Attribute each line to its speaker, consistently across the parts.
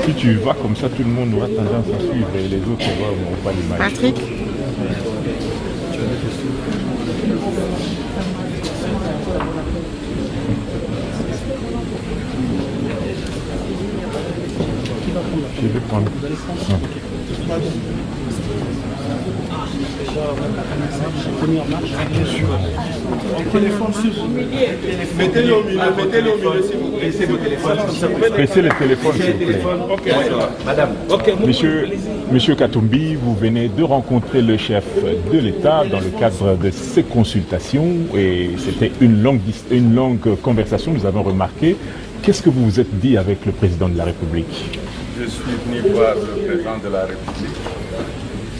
Speaker 1: Si tu vas comme ça, tout le monde aura tendance à suivre et les autres n'auront pas l'image.
Speaker 2: Patrick.
Speaker 1: Je vais prendre.
Speaker 3: Mettez-le au milieu, s'il vous plaît.
Speaker 1: Pressez le téléphone, s'il vous plaît.
Speaker 3: Madame.
Speaker 1: Monsieur Katumbi, vous venez de rencontrer le chef de l'État dans le cadre de ces consultations et c'était une longue conversation, nous avons remarqué. Qu'est-ce que vous vous êtes dit avec le président de la République?
Speaker 4: Je suis venu voir le président de la République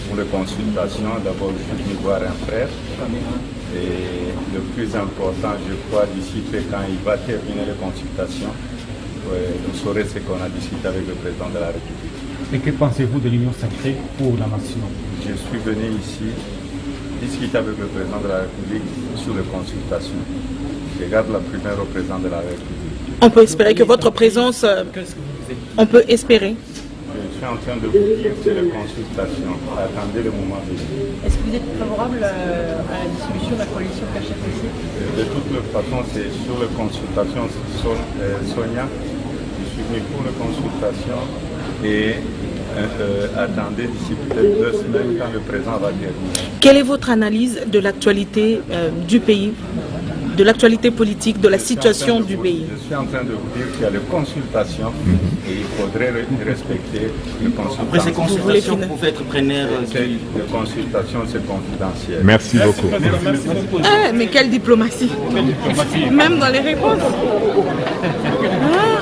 Speaker 4: pour les consultations. D'abord, je suis venu voir un frère. Et le plus important, je crois, d'ici peu, quand il va terminer les consultations, vous saurez ce qu'on a discuté avec le président de la République.
Speaker 5: Et que pensez-vous de l'Union sacrée pour la nation?
Speaker 4: Je suis venu ici discuter avec le président de la République sur les consultations. Je garde la primaire au président de la République.
Speaker 2: On peut espérer que votre présence... On peut espérer.
Speaker 4: Je suis en train de vous dire sur les consultations. Attendez le moment venu.
Speaker 6: Est-ce que vous êtes favorable à la dissolution de la coalition KHFC?
Speaker 4: De toute façon, c'est sur les consultations. Sonia, je suis venu pour les consultations et attendez d'ici peut-être 2 semaines quand le président va terminer.
Speaker 2: Quelle est votre analyse de l'actualité du pays, de l'actualité politique, de la situation du pays?
Speaker 4: Je suis en train de vous dire qu'il y a les consultations et il faudrait respecter les consultations.
Speaker 7: Après ces consultations, vous pouvez être preneur.
Speaker 4: Les consultations, c'est confidentiel.
Speaker 1: Merci beaucoup.
Speaker 2: Ah, mais quelle diplomatie. Même dans les réponses. Ah,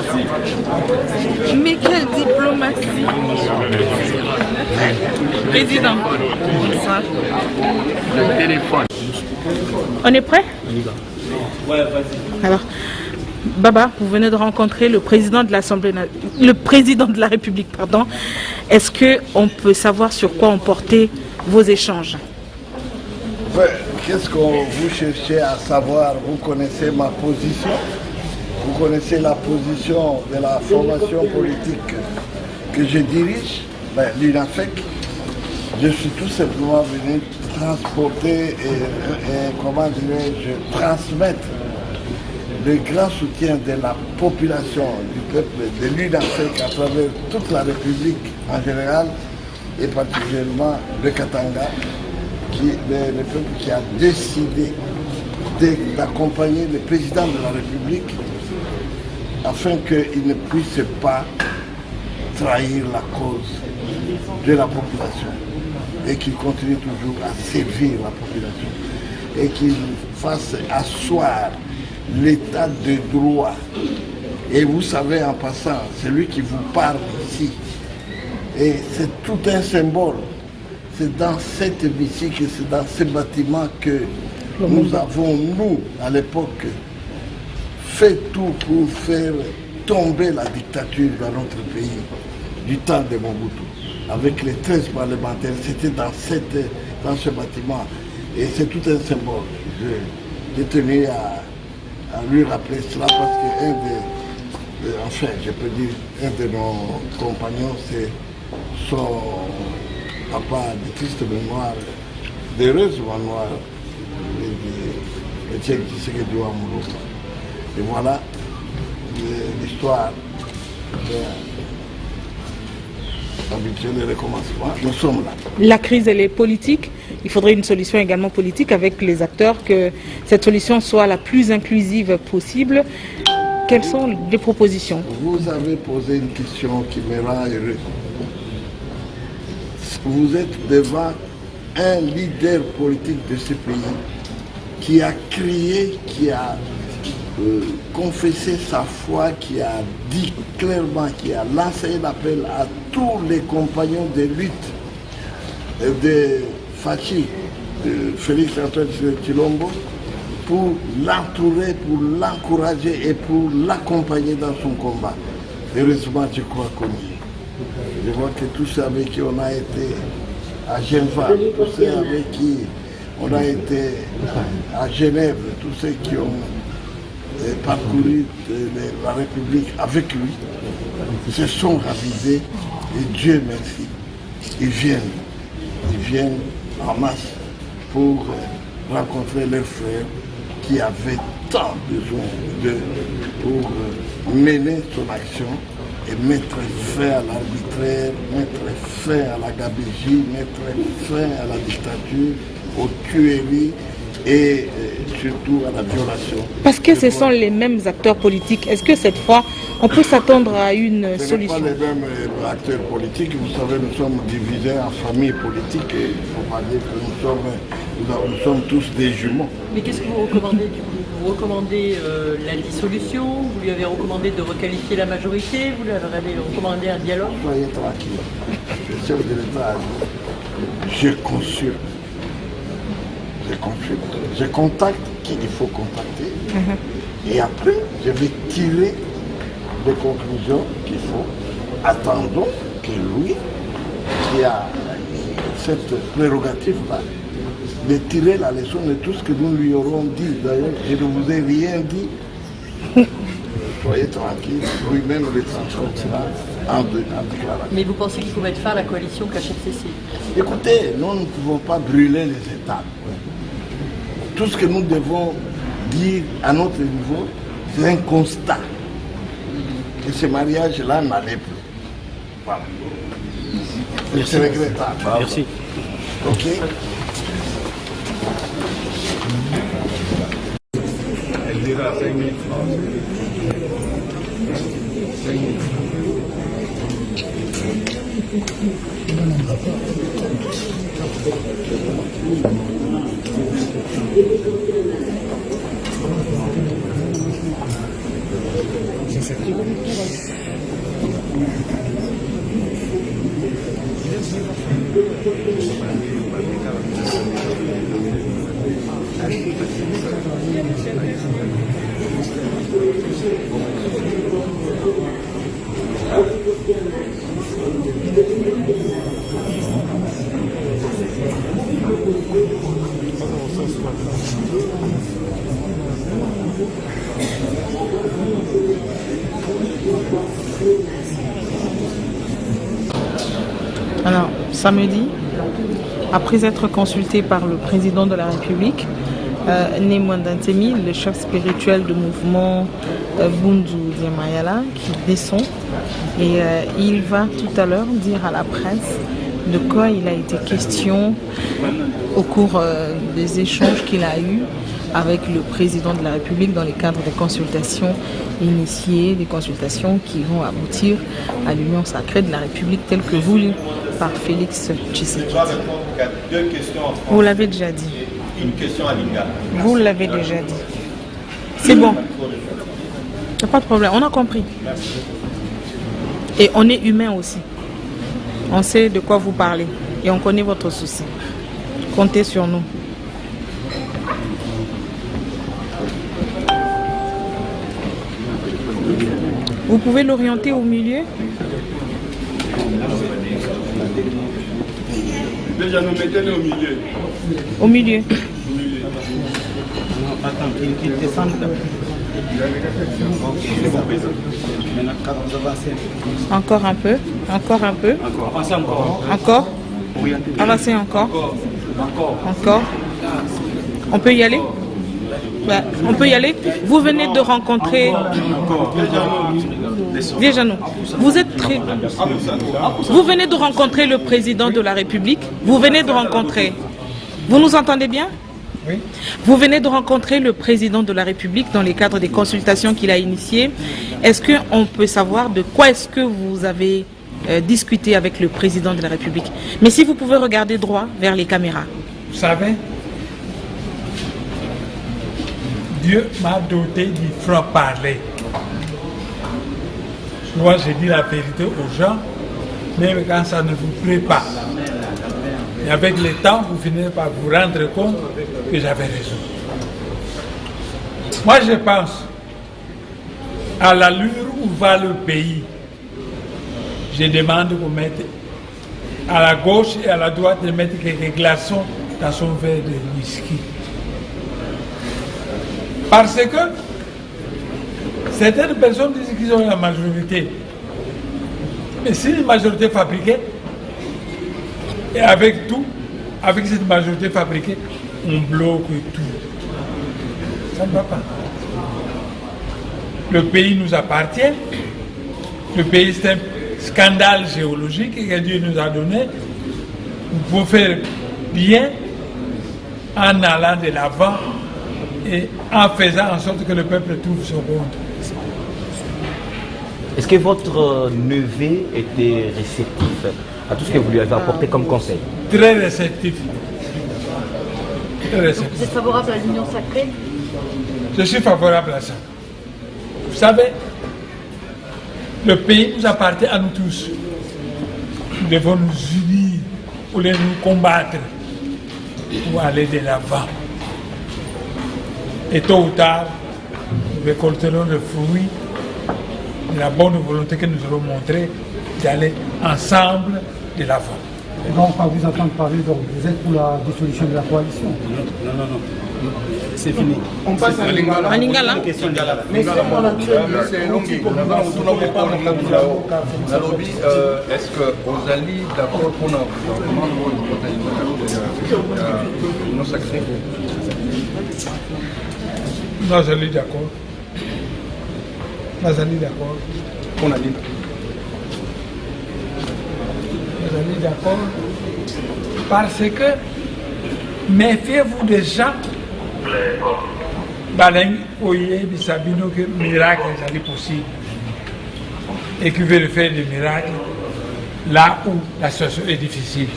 Speaker 2: mais quelle diplomatie. Président. Bonsoir.
Speaker 1: Le téléphone.
Speaker 2: On est prêt? Alors, Baba, vous venez de rencontrer le président de l'Assemblée, le président de la République, pardon. Est-ce qu'on peut savoir sur quoi ont porté vos échanges?
Speaker 8: Qu'est-ce que vous cherchez à savoir? Vous connaissez ma position, vous connaissez la position de la formation politique que je dirige, l'UNAFEC. Je suis tout simplement venu transporter et comment dirais-je, transmettre le grand soutien de la population, du peuple de l'UNAFEC à travers toute la République en général et particulièrement le Katanga, le peuple qui a décidé d'accompagner le président de la République afin qu'il ne puisse pas trahir la cause de la population et qu'il continue toujours à servir la population et qu'il fasse asseoir l'état de droit. Et vous savez, en passant, c'est lui qui vous parle ici. Et c'est tout un symbole. C'est dans cet hémicycle, c'est dans ce bâtiment que nous avons, nous, à l'époque, fait tout pour faire tomber la dictature dans notre pays, du temps de Mobutu. Avec les 13 parlementaires, c'était dans ce bâtiment. Et c'est tout un symbole. Je tenais à lui rappeler cela parce que je peux dire, un de nos compagnons, c'est son papa de triste mémoire, d'heureuse mémoire, de Tchèque Tshisekedi Ouattara. Et voilà l'histoire habituelle de recommencement. Nous sommes là.
Speaker 2: La crise, elle est politique. Il faudrait une solution également politique avec les acteurs, que cette solution soit la plus inclusive possible. Quelles sont les propositions?
Speaker 8: Vous avez posé une question qui me rend heureux. Vous êtes devant un leader politique de ce pays qui a crié, qui a confessé sa foi, qui a dit clairement, qui a lancé un appel à tous les compagnons de lutte de Fachi, de Félix Antoine Tshilombo, pour l'entourer, pour l'encourager et pour l'accompagner dans son combat. Heureusement, je crois qu'on y est. Je vois que tous ceux avec qui on a été à Geneva, tous ceux avec qui on a été à Genève, tous ceux qui ont parcouru la République avec lui se sont ravisés et Dieu merci, ils viennent en masse pour rencontrer leurs frères qui avaient tant besoin d'eux pour mener son action et mettre fin à l'arbitraire, mettre fin à la gabegie, mettre fin à la dictature, aux tueries et surtout à la violation.
Speaker 2: Parce que ce sont les mêmes acteurs politiques. Est-ce que cette fois, on peut s'attendre à une solution?
Speaker 8: Ce n'est pas les mêmes acteurs politiques. Vous savez, nous sommes divisés en familles politiques. Il ne faut pas dire que nous sommes tous des jumeaux.
Speaker 6: Mais qu'est-ce que vous recommandez du coup? Vous recommandez la dissolution? Vous lui avez recommandé de requalifier la majorité? Vous lui avez recommandé un dialogue?
Speaker 8: Soyez tranquille. Le chef de l'État a dit, je consulte. Je contacte qui il faut contacter. Et après, je vais tirer des conclusions qu'il faut. Attendons que lui, qui a cette prérogative-là, de tirer la leçon de tout ce que nous lui aurons dit. D'ailleurs, je ne vous ai rien dit. Soyez tranquille, lui-même le transformera en déclaration.
Speaker 6: Mais vous pensez qu'il faut mettre fin à la coalition KHFCC?
Speaker 8: Écoutez, nous ne pouvons pas brûler les étapes. Tout ce que nous devons dire à notre niveau, c'est un constat. Que ce mariage-là n'allait plus. Voilà. C'est regrettable.
Speaker 5: Merci.
Speaker 8: Ok.
Speaker 4: Elle dira 5 minutes.
Speaker 2: Alors, samedi, après être consulté par le président de la République, Némouanda Ntemi, le chef spirituel du mouvement Bundu Diamayala, qui descend et il va tout à l'heure dire à la presse de quoi il a été question au cours des échanges qu'il a eus avec le président de la République dans le cadre des consultations initiées, des consultations qui vont aboutir à l'union sacrée de la République telle que voulue par Félix Tshisekedi.
Speaker 3: Deux questions en français.
Speaker 2: Vous l'avez déjà dit.
Speaker 3: Une question à Lingala.
Speaker 2: Vous l'avez déjà dit. C'est bon. Il n'y a pas de problème. On a compris. Et on est humain aussi. On sait de quoi vous parlez. Et on connaît votre souci. Comptez sur nous. Vous pouvez l'orienter au milieu.
Speaker 3: Déjà, nous mettez-le au milieu.
Speaker 2: Au milieu.
Speaker 7: Attends, qu'il descende là.
Speaker 2: Encore un peu. Encore un peu.
Speaker 7: Avancez encore.
Speaker 2: Encore. Avancez encore. Encore. On peut y aller? Bah, on peut y aller. Vous venez de rencontrer... Déjà non. Vous êtes très... Vous venez de rencontrer le président de la République. Vous venez de rencontrer... Vous nous entendez bien?
Speaker 5: Oui.
Speaker 2: Vous venez de rencontrer le président de la République dans le cadre des consultations qu'il a initiées. Est-ce qu'on peut savoir de quoi est-ce que vous avez discuté avec le président de la République? Mais si vous pouvez regarder droit vers les caméras.
Speaker 9: Vous savez, Dieu m'a doté du franc-parler. Moi, je dis la vérité aux gens, même quand ça ne vous plaît pas. Et avec le temps, vous finissez par vous rendre compte que j'avais raison. Moi, je pense à l'allure où va le pays. Je demande qu'on mette à la gauche et à la droite de mettre quelques glaçons dans son verre de whisky. Parce que Certaines personnes disent qu'ils ont la majorité. Mais si une majorité fabriquée, et avec tout, avec cette majorité fabriquée, on bloque tout. Ça ne va pas. Le pays nous appartient. Le pays, c'est un scandale géologique que Dieu nous a donné. Nous pouvons faire bien en allant de l'avant et en faisant en sorte que le peuple trouve son compte.
Speaker 10: Est-ce que votre neveu était réceptif à tout ce que vous lui avez apporté comme conseil?
Speaker 9: Très réceptif. Très réceptif.
Speaker 6: Vous êtes favorable à l'union sacrée?
Speaker 9: Je suis favorable à ça. Vous savez, le pays nous appartient à nous tous. Nous devons nous unir pour nous combattre, pour aller de l'avant. Et tôt ou tard, nous récolterons le fruit de la bonne volonté que nous aurons montré d'aller ensemble de l'avant.
Speaker 5: Donc, quand vous entendez parler, donc, vous êtes pour la dissolution de la coalition?
Speaker 7: Non. C'est fini.
Speaker 3: On passe à Lingala.
Speaker 2: À Lingala.
Speaker 3: Nalobi, est-ce que vous allez d'accord pour nous non sacré?
Speaker 9: Non, je suis d'accord. D'accord.
Speaker 3: On a dit.
Speaker 9: Vous allez d'accord parce que méfiez-vous des gens Balen Oye Bisabino que miracle est possible et qui veut faire des miracles là où la situation est difficile.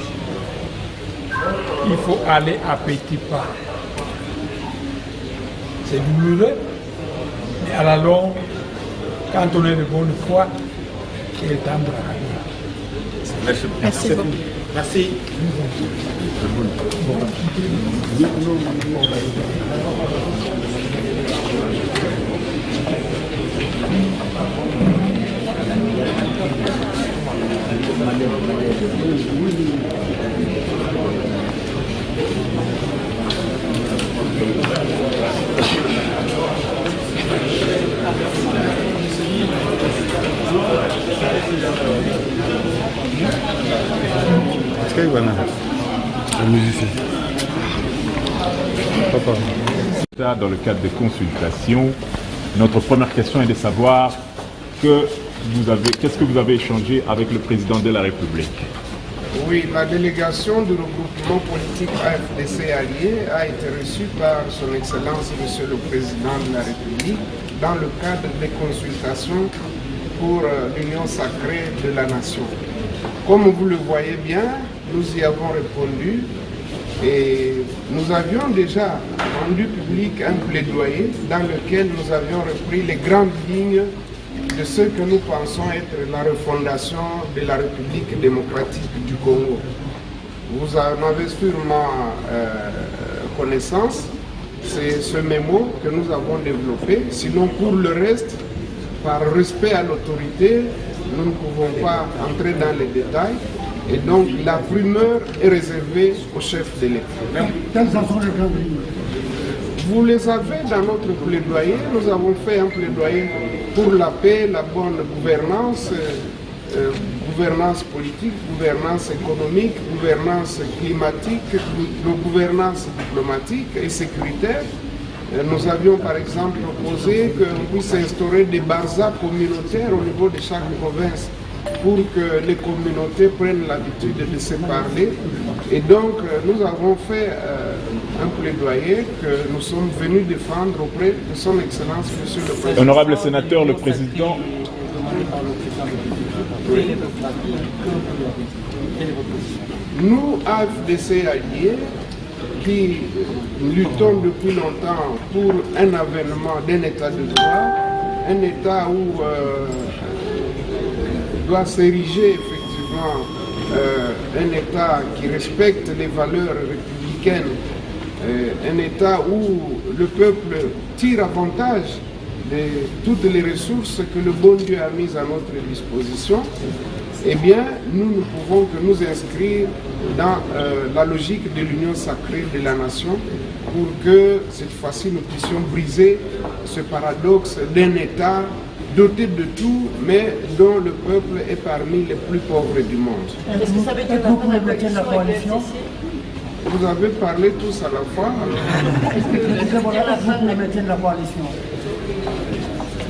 Speaker 9: Il faut aller à petits pas. C'est douloureux, mais à la longue, quand on est de bonne foi, il est temps de la vie.
Speaker 2: Merci beaucoup.
Speaker 7: Merci.
Speaker 1: Dans le cadre des consultations, notre première question est de savoir qu'est-ce que vous avez échangé avec le président de la République.
Speaker 11: Oui, la délégation du regroupement politique AFDC Allié a été reçue par son Excellence Monsieur le Président de la République dans le cadre des consultations pour l'Union sacrée de la nation. Comme vous le voyez bien, nous y avons répondu et nous avions déjà rendu public un plaidoyer dans lequel nous avions repris les grandes lignes de ce que nous pensons être la refondation de la République démocratique du Congo. Vous en avez sûrement connaissance, c'est ce mémo que nous avons développé. Sinon, pour le reste, par respect à l'autorité, nous ne pouvons pas entrer dans les détails. Et donc, la primeur est réservée au chef de l'État.
Speaker 5: Quelles en sont les grandes lignes?
Speaker 11: Vous les avez dans notre plaidoyer. Nous avons fait un plaidoyer pour la paix, la bonne gouvernance, gouvernance politique, gouvernance économique, gouvernance climatique, gouvernance diplomatique et sécuritaire. Nous avions par exemple proposé qu'on puisse instaurer des barzas communautaires au niveau de chaque province pour que les communautés prennent l'habitude de se parler. Et donc, nous avons fait un plaidoyer que nous sommes venus défendre auprès de son Excellence, Monsieur le Président.
Speaker 1: Honorable sénateur, le président...
Speaker 11: Nous, AFDC Alliés, qui luttons depuis longtemps pour un avènement d'un état de droit, un état où doit s'ériger effectivement un État qui respecte les valeurs républicaines, un État où le peuple tire avantage de toutes les ressources que le bon Dieu a mises à notre disposition, eh bien, nous ne pouvons que nous inscrire dans la logique de l'union sacrée de la nation pour que cette fois-ci nous puissions briser ce paradoxe d'un État doté de tout, mais dont le peuple est parmi les plus pauvres du monde.
Speaker 6: Est-ce que ça veut dire la coalition?
Speaker 11: Vous avez parlé tous à la fois.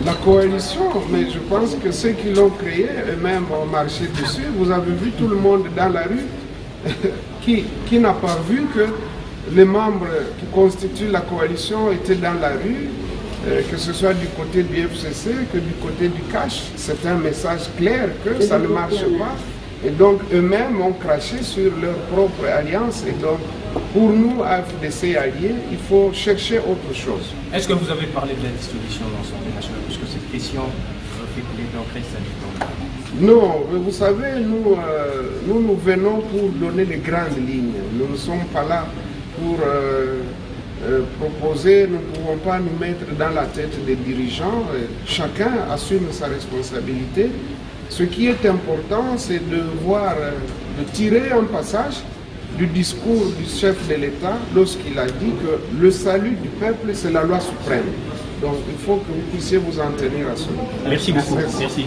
Speaker 11: La coalition, mais je pense que ceux qui l'ont créée eux-mêmes ont marché dessus. Vous avez vu tout le monde dans la rue qui n'a pas vu que les membres qui constituent la coalition étaient dans la rue, que ce soit du côté du FCC que du côté du CACH. C'est un message clair que ça ne marche pas. Et donc eux-mêmes ont craché sur leur propre alliance. Et donc pour nous, AFDC alliés, il faut chercher autre chose.
Speaker 7: Est-ce que vous avez parlé de la dissolution de l'Assemblée nationale? Puisque cette question fait couler d'encre sanitaire.
Speaker 11: Non, vous savez, nous venons pour donner les grandes lignes. Nous ne sommes pas là pour proposer, nous ne pouvons pas nous mettre dans la tête des dirigeants. Chacun assume sa responsabilité. Ce qui est important, c'est de tirer un passage du discours du chef de l'État lorsqu'il a dit que le salut du peuple, c'est la loi suprême. Donc il faut que vous puissiez vous en tenir à cela.
Speaker 7: Merci beaucoup. Merci.